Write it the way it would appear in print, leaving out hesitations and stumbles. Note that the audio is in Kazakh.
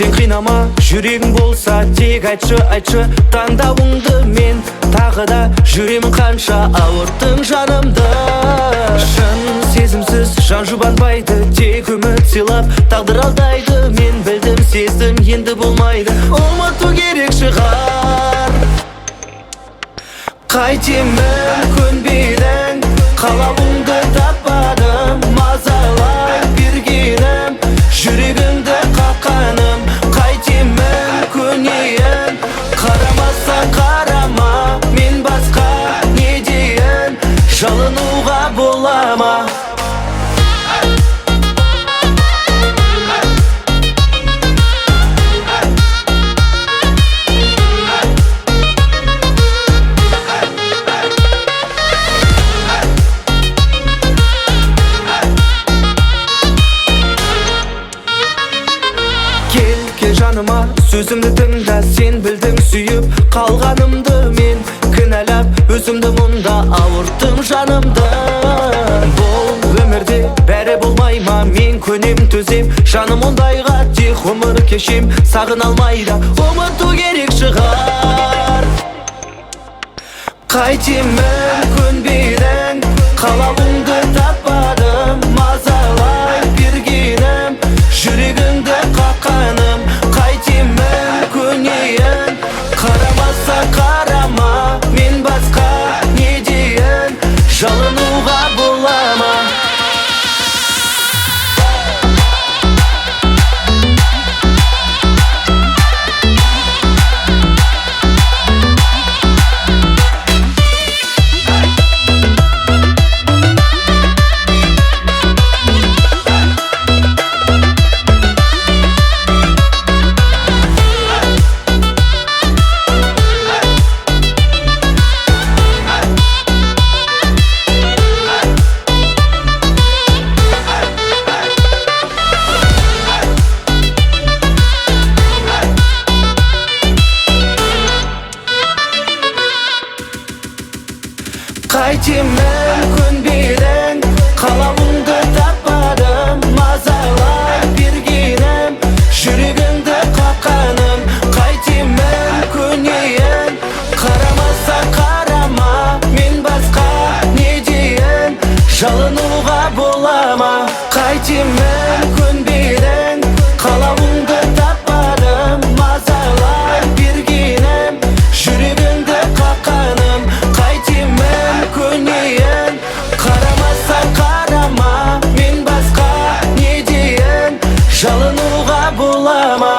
сен қинама, жүрегің болса тек айтшы, айтшы таңдауыңды. Мен тағы да жүремін қанша ауырттың жанымды. Шын сезімсіз жан жұбанбайды, тек үміт сыйлап тағдыр алдайды. Мен білдім, сездім, енді болмайды, ұмыту керек шығар. Қайтемін көнбедің, қалауыңды таппадым. Мазалай бергенім, жүрегіңді қаққаным. Қайтемін көнейін, қарамаса қарама. Мен басқа не дейін, жалынуға бола ма? Кел жаныма, сөзімді тыңда, сен білдің сүйіп қалғанымды. Мен кінәлап өзімді мұнда ауырттым жанымды. Бұл өмірде бәрі болмай ма? Мен көнем, төзем, жаным ондайға. Тек ғұмыр кешем, сағын алмайда, ұмыту керек шығар. Қайтемін көнбедің, қалауыңды таппадым. Мазалай бергенім, жүрегіңді қаққаным. Қайтемін көнейін, қарамаса қарама. Мен басқа не дейін, жалынуға бола ма? Қайтемін көнбедің, қалауыңды таппадым. Мазалай бергенім, жүрегіңді қаққаным. Қайтемін көнейін, қарамаса қарама. Мен басқа не дейін, жалынуға бола ма? Қайтемін көнбедің, қалауыңды таппадым. Мазалай бергенім, жүрегіңді қаққаным. Қайтемін көнейін, қарамаса қарама. Мен басқа не дейін, жалынуға бола ма?